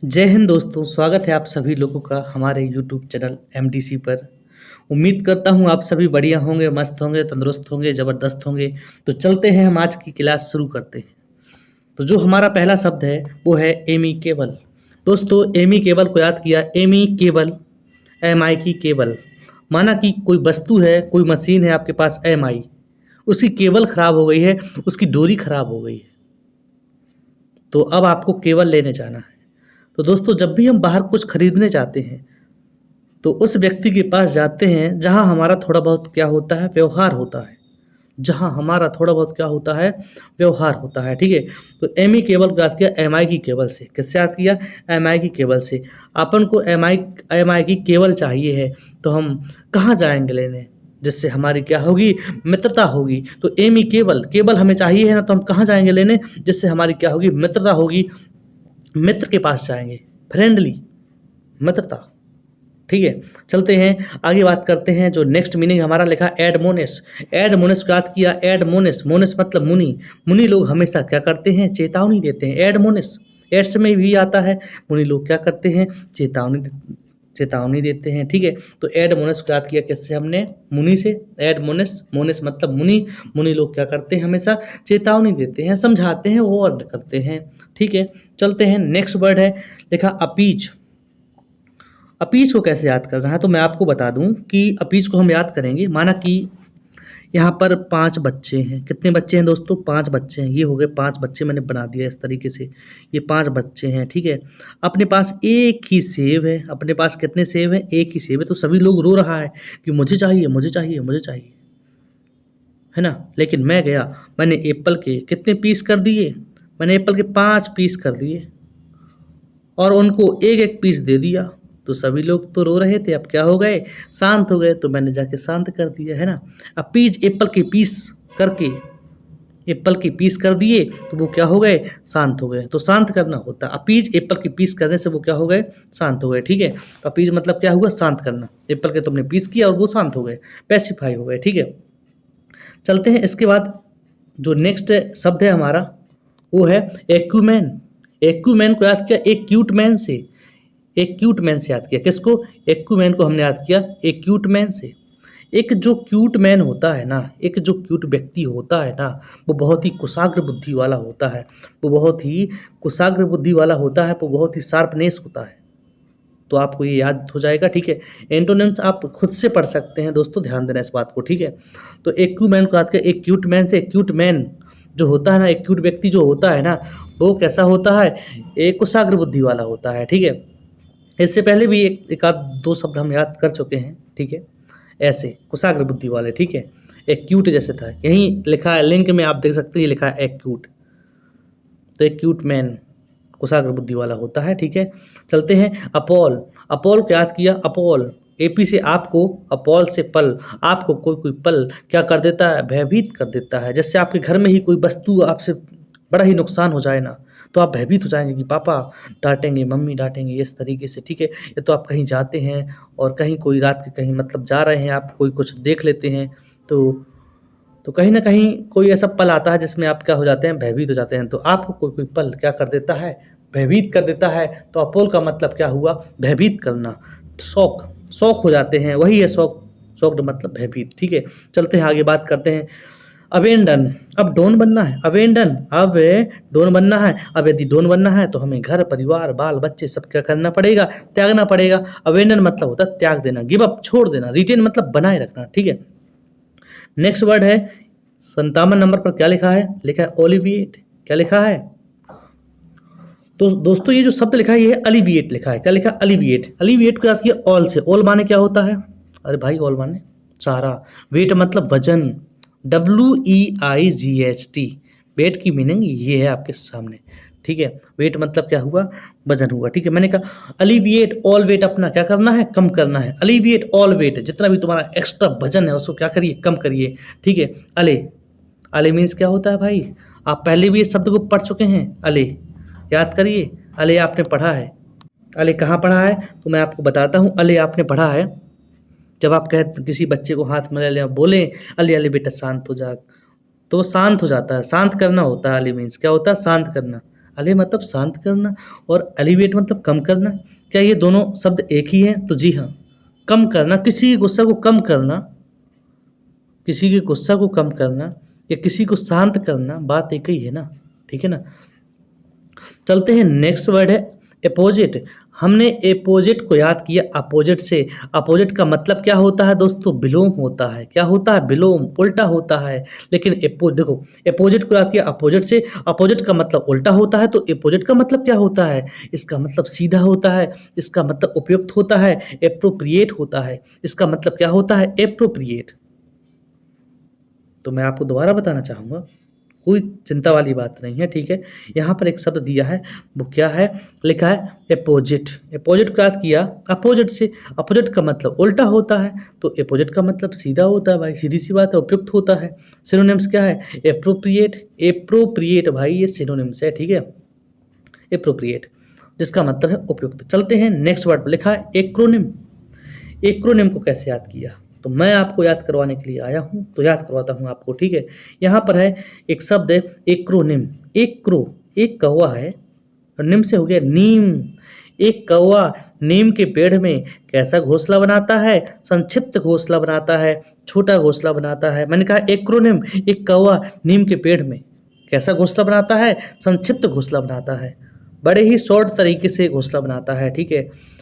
जय हिंद दोस्तों, स्वागत है आप सभी लोगों का हमारे यूट्यूब चैनल एमडीसी पर। उम्मीद करता हूँ आप सभी बढ़िया होंगे, मस्त होंगे, तंदुरुस्त होंगे, ज़बरदस्त होंगे। तो चलते हैं, हम आज की क्लास शुरू करते हैं। तो जो हमारा पहला शब्द है वो है एमी केबल। दोस्तों, एमी केबल को याद किया, एमी केबल, एम आई की केबल। माना कि कोई वस्तु है, कोई मशीन है आपके पास एम आई, उसकी केबल खराब हो गई है, उसकी डोरी खराब हो गई है। तो अब आपको केबल लेने जाना है। तो दोस्तों, जब भी हम बाहर कुछ खरीदने जाते हैं तो उस व्यक्ति के पास जाते हैं जहाँ हमारा थोड़ा बहुत क्या होता है, व्यवहार होता है। जहाँ हमारा थोड़ा बहुत क्या होता है, व्यवहार होता है। ठीक है। तो एम ई केबल को याद किया एम आई की केबल से। किससे याद किया? एम आई की केबल से। अपन को एम आई की केबल चाहिए है, तो हम कहाँ जाएंगे लेने जिससे हमारी क्या होगी, मित्रता होगी। तो एम ई केबल, केबल हमें चाहिए है ना, तो हम कहाँ जाएंगे लेने जिससे हमारी क्या होगी, मित्रता होगी। मित्र के पास जाएंगे, फ्रेंडली, मित्रता। ठीक है। चलते हैं आगे, बात करते हैं। जो नेक्स्ट मीनिंग हमारा लिखा एडमोनिस। एडमोनिस को याद किया, एडमोनिस, मोनिस मतलब मुनि। मुनि लोग हमेशा क्या करते हैं, चेतावनी देते हैं। एडमोनिस एड्स में भी आता है। मुनि लोग क्या करते हैं, चेतावनी देते हैं। ठीक है। तो एडमोनिस को याद किया किससे हमने, मुनि से। एडमोनिस, मोनिस मतलब मुनि। मुनि लोग क्या करते हैं, हमेशा चेतावनी देते हैं, समझाते हैं, वार्न करते हैं। ठीक है। चलते हैं, नेक्स्ट वर्ड है लिखा अपीच। अपीच को कैसे याद करना है, तो मैं आपको बता दूं कि अपीच को हम याद करेंगे। माना कि यहाँ पर 5 बच्चे हैं। कितने बच्चे हैं दोस्तों? 5 बच्चे हैं। ये हो गए 5 बच्चे, मैंने बना दिया इस तरीके से। ये 5 बच्चे हैं। ठीक है। अपने पास एक ही सेब है। अपने पास कितने सेब हैं? एक ही सेब है। तो सभी लोग रो रहा है कि मुझे चाहिए, मुझे चाहिए, मुझे चाहिए, है ना। लेकिन मैं गया, मैंने एप्पल के कितने पीस कर दिए? मैंने एप्पल के 5 पीस कर दिए और उनको एक एक पीस दे दिया। तो सभी लोग तो रो रहे थे, अब क्या हो गए, शांत हो गए। तो मैंने जाके शांत कर दिया, है ना। अब पीस एप्पल के पीस करके, एप्पल के पीस कर दिए तो वो क्या हो गए, शांत हो गए। तो शांत करना होता है। अपीज एप्पल के पीस करने से वो क्या हो गए, शांत हो गए। ठीक है। तो अपीज मतलब क्या हुआ, शांत करना। एप्पल के तुमने पीस किया और वो शांत हो गए, पैसिफाई हो गए। ठीक है। चलते हैं, इसके बाद जो नेक्स्ट शब्द है हमारा वो है एक्यूमेन। एक्यूमेन को याद किया एक क्यूट मैन से। एक क्यूट मैन से याद किया। किसको? एक्यूमेन को हमने याद किया एक क्यूट मैन से। एक जो क्यूट मैन होता है ना, एक जो क्यूट व्यक्ति होता है ना, वो बहुत ही कुशाग्र बुद्धि वाला होता है। वो बहुत ही कुशाग्र बुद्धि वाला होता है, वो बहुत ही शार्पनेस होता है। तो आपको ये याद हो जाएगा। ठीक है। एंटोनिम्स आप खुद से पढ़ सकते हैं दोस्तों, ध्यान देना इस बात को। ठीक है। तो एक मैन को याद किया एक क्यूट मैन से। क्यूट मैन जो होता है ना, एक क्यूट व्यक्ति जो होता है ना, वो कैसा होता है, एक कुशाग्र बुद्धि वाला होता है। ठीक है। इससे पहले भी एक आध दो शब्द हम याद कर चुके हैं। ठीक है। ऐसे कुशाग्र बुद्धि वाले। ठीक है। एक क्यूट जैसे था, यहीं लिखा है लिंक में, आप देख सकते हैं, ये लिखा है एक क्यूट। तो एक क्यूट मैन कुशाग्र बुद्धि वाला होता है। ठीक है। चलते हैं, अपॉल। अपॉल को याद किया, अपॉल, एपी से आपको, अपॉल से पल। आपको कोई कोई पल क्या कर देता है, भयभीत कर देता है। जैसे आपके घर में ही कोई वस्तु आपसे बड़ा ही नुकसान हो जाए ना, तो आप भयभीत हो जाएंगे कि पापा डांटेंगे, मम्मी डांटेंगे, इस तरीके से। ठीक है। या तो आप कहीं जाते हैं और कहीं कोई रात के कहीं मतलब जा रहे हैं, आप कोई कुछ देख लेते हैं, तो कहीं ना कहीं कोई ऐसा पल आता है जिसमें आप क्या हो जाते हैं, भयभीत हो जाते हैं। तो आपको कोई कोई पल क्या कर देता है, भयभीत कर देता है। तो अपोल का मतलब क्या हुआ, भयभीत करना, शौक, शौक हो जाते हैं, वही है शौक। शौक मतलब भयभीत। ठीक है। चलते हैं आगे, बात करते हैं अवेंडन। अब डॉन बनना है, अवेंडन, अब डॉन बनना है। अब यदि डॉन बनना है तो हमें घर परिवार बाल बच्चे सब क्या करना पड़ेगा, त्यागना पड़ेगा। अवेंडन मतलब होता है त्याग देना, गिव अप, छोड़ देना। रिटेन मतलब बनाए रखना। ठीक है। नेक्स्ट वर्ड है 57 नंबर पर, क्या लिखा है, लिखा है ओलिविएट। क्या लिखा है? तो दोस्तों, ये जो शब्द लिखा है ये है अलिविएट लिखा है। क्या लिखा? अलिविएट। अलिविएट को याद किया ऑल से। ऑल माने क्या होता है? अरे भाई, ऑल माने सारा। वेट मतलब वजन, WEIGHT। वेट की मीनिंग ये है आपके सामने। ठीक है। वेट मतलब क्या हुआ, वजन हुआ। ठीक है। मैंने कहा अलिविएट ऑल वेट, अपना क्या करना है, कम करना है। अलिविएट ऑल वेट, जितना भी तुम्हारा एक्स्ट्रा वजन है उसको क्या करिए, कम करिए। ठीक है। अले, अले मीन्स क्या होता है भाई, आप पहले भी इस शब्द को पढ़ चुके हैं। अले याद करिए, अले आपने पढ़ा है। अले कहाँ पढ़ा है, तो मैं आपको बताता हूँ। अले आपने पढ़ा है जब आप कह किसी बच्चे को हाथ में ले लें, बोले अले अले बेटा शांत हो जा, तो वो शांत हो जाता है। शांत करना होता है। अली मीन्स क्या होता है, शांत करना। अले मतलब शांत करना और एलिवेट मतलब कम करना। क्या ये दोनों शब्द एक ही हैं? तो जी हाँ। कम करना, किसी के गुस्सा को कम करना, किसी के गुस्सा को कम करना या किसी को शांत करना, बात एक ही है ना, ठीक है ना। चलते हैं, नेक्स्ट वर्ड है अपोजिट। हमने अपोजिट को याद किया अपोजिट से। अपोजिट का मतलब क्या होता है दोस्तों? विलोम होता है। क्या होता है? विलोम, उल्टा होता है। लेकिन देखो, अपोजिट को याद किया अपोजिट से, अपोजिट का मतलब उल्टा होता है, तो अपोजिट का मतलब क्या होता है? इसका मतलब सीधा होता है, इसका मतलब उपयुक्त होता है, एप्रोप्रिएट होता है। इसका मतलब क्या होता है? एप्रोप्रिएट। तो मैं आपको दोबारा बताना चाहूँगा, कोई चिंता वाली बात नहीं है, ठीक है। यहाँ पर एक शब्द दिया है, वो क्या है? लिखा है अपोजिट। अपोजिट को याद किया अपोजिट से। अपोजिट का मतलब उल्टा होता है, तो अपोजिट का मतलब सीधा होता है भाई, सीधी सी बात है, उपयुक्त होता है। सिनोनिम्स क्या है? एप्रोप्रिएट। एप्रोप्रिएट भाई ये सिनोनिम्स है, ठीक है। एप्रोप्रिएट जिसका मतलब है उपयुक्त। चलते हैं नेक्स्ट वर्ड पर, लिखा है एक्रोनिम। एक्रोनिम को कैसे याद किया? तो मैं आपको याद करवाने के लिए आया हूँ, तो याद करवाता हूँ आपको, ठीक है। यहाँ पर है एक शब्द है एक्रोनिम। एक कौवा है और निम से हो गया नीम। एक कौवा नीम के पेड़ में कैसा घोंसला बनाता है? संक्षिप्त घोंसला बनाता है, छोटा घोंसला बनाता है। मैंने कहा एक्रोनिम, एक कौवा नीम के पेड़ में कैसा घोंसला बनाता है? संक्षिप्त घोंसला बनाता है, बड़े ही शॉर्ट तरीके से घोंसला बनाता है, ठीक है।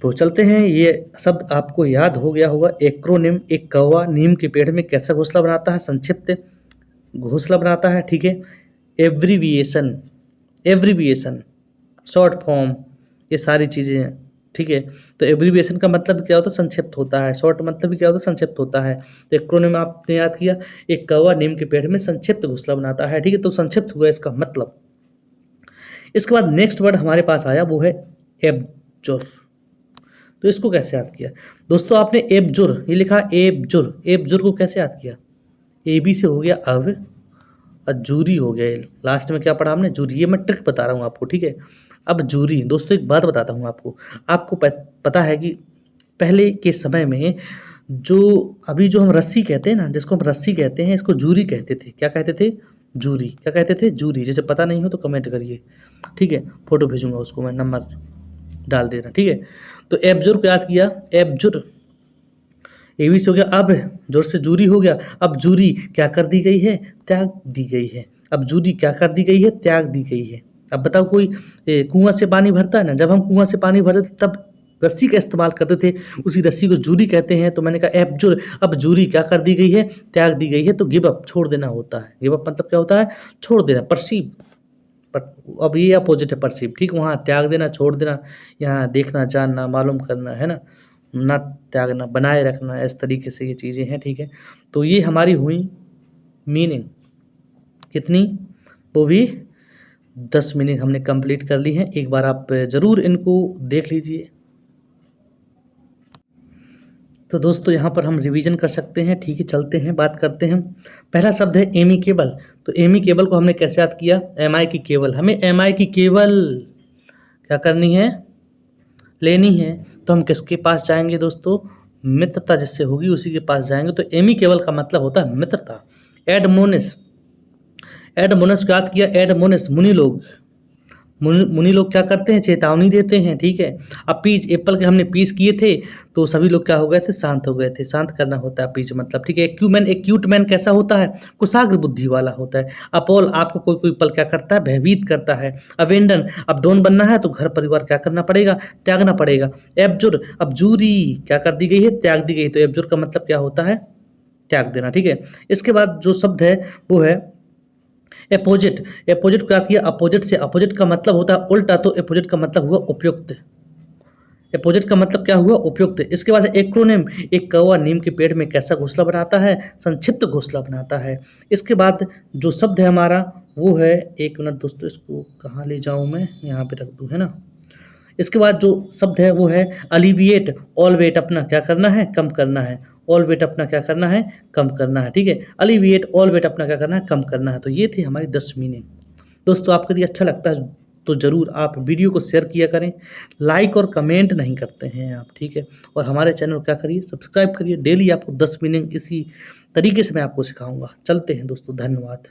तो चलते हैं, ये शब्द आपको याद हो गया होगा। एक्रोनिम, एक कौवा नीम के पेड़ में कैसा घोंसला बनाता है? संक्षिप्त घोंसला बनाता है, ठीक है। एब्रीविएशन, एब्रीविएशन, शॉर्ट फॉर्म, ये सारी चीज़ें हैं, ठीक है। तो एब्रीविएशन का मतलब क्या होता है? संक्षिप्त होता है। शॉर्ट मतलब भी क्या होता है? संक्षिप्त होता है। तो एक्रोनिम आपने याद किया, एक कौवा नीम के पेड़ में संक्षिप्त घोंसला बनाता है, ठीक है। तो संक्षिप्त हुआ इसका मतलब। इसके बाद नेक्स्ट वर्ड हमारे पास आया, वो है एबजुर। तो इसको कैसे याद किया दोस्तों? आपने एबजुर, ये लिखा एबजुर। एबजुर को कैसे याद किया? ए बी से हो गया अब, और जूरी हो गया। लास्ट में क्या पढ़ा हमने? जूरी। ये मैं ट्रिक बता रहा हूँ आपको, ठीक है। अब जूरी दोस्तों, एक बात बताता हूँ आपको। आपको पता है कि पहले के समय में जो अभी जो हम रस्सी कहते हैं ना, जिसको हम रस्सी कहते हैं, इसको जूरी कहते थे। क्या कहते थे? जूरी। क्या कहते थे? जूरी। जैसे पता नहीं हो तो कमेंट करिए, ठीक है। फोटो भेजूंगा, उसको मैं नंबर डाल दे रहा, ठीक है। तो एबजुर को याद किया, एबजुर ए बी से हो गया अब, जोर से जूरी हो गया। अब जूरी क्या कर दी गई है? त्याग दी गई है। अब जूरी क्या कर दी गई है? त्याग दी गई है। अब बताओ, कोई कुआं से पानी भरता है ना, जब हम कुआं से पानी भरते थे तब रस्सी का इस्तेमाल करते थे, उसी रस्सी को जूरी कहते हैं। तो मैंने कहा एबजुर, अब जूरी क्या कर दी गई है? त्याग दी गई है। तो गिव अप, छोड़ देना होता है। गिव अप मतलब क्या होता है? छोड़ देना, परसीव। पर अब ये अपोजिट है परसीव, ठीक। वहाँ त्याग देना, छोड़ देना, यहाँ देखना, जानना, मालूम करना, है ना। ना त्यागना, बनाए रखना, इस तरीके से ये चीज़ें हैं, ठीक है। तो ये हमारी हुई मीनिंग, कितनी? वो भी 10 मीनिंग हमने कंप्लीट कर ली हैं। एक बार आप ज़रूर इनको देख लीजिए। तो दोस्तों यहाँ पर हम रिवीजन कर सकते हैं, ठीक है। चलते हैं, बात करते हैं। पहला शब्द है एमिकेबल। तो एमिकेबल को हमने कैसे याद किया? एम आई की केवल। हमें एम आई की केवल क्या करनी है? लेनी है। तो हम किसके पास जाएंगे दोस्तों? मित्रता जिससे होगी उसी के पास जाएंगे। तो एमिकेबल का मतलब होता है मित्रता। एडमोनिस, एडमोनिस को याद किया, एडमोनिस मुनि लोग। मुनि लोग क्या करते हैं? चेतावनी देते हैं, ठीक है। अब पीस, एप्पल के हमने पीस किए थे तो सभी लोग क्या हो गए थे? शांत हो गए थे। शांत करना होता है पीस मतलब, ठीक है। एक्यूमैन, एक्यूट मैन कैसा होता है? कुशाग्र बुद्धि वाला होता है। अपोल, आपको कोई कोई पल क्या करता है? भयभीत करता है। अवेंडन, अब डोन बनना है तो घर परिवार क्या करना पड़ेगा? त्यागना पड़ेगा। एबजुर, अब जूरी क्या कर दी गई है? त्याग दी गई। तो एबजुर का मतलब क्या होता है? त्याग देना, ठीक है। इसके बाद जो शब्द है वो है अपोजिट। अपोजिट को याद किया अपोजिट से। अपोजिट का मतलब होता है उल्टा, तो अपोजिट का मतलब हुआ उपयुक्त। अपोजिट का मतलब क्या हुआ? उपयुक्त। इसके बाद एक्रोनिम, एक कौवा नीम के पेड़ में कैसा घोंसला बनाता है? संक्षिप्त घोंसला बनाता है। इसके बाद जो शब्द है हमारा वो है, एक मिनट दोस्तों, इसको कहाँ ले जाऊँ मैं? यहाँ पे रख दूँ, है ना। इसके बाद जो शब्द है वो है अलिविएट। ऑल वेट अपना क्या करना है? कम करना है। ऑल वेट अपना क्या करना है? कम करना है, ठीक है। अलिविएट, ऑल वेट अपना क्या करना है? कम करना है। तो ये थी हमारी 10 मीनिंग। दोस्तों आपको यदि अच्छा लगता है तो ज़रूर आप वीडियो को शेयर किया करें। लाइक और कमेंट नहीं करते हैं आप, ठीक है। और हमारे चैनल को क्या करिए? सब्सक्राइब करिए। डेली आपको 10 मीनिंग इसी तरीके से मैं आपको सिखाऊंगा। चलते हैं दोस्तों, धन्यवाद।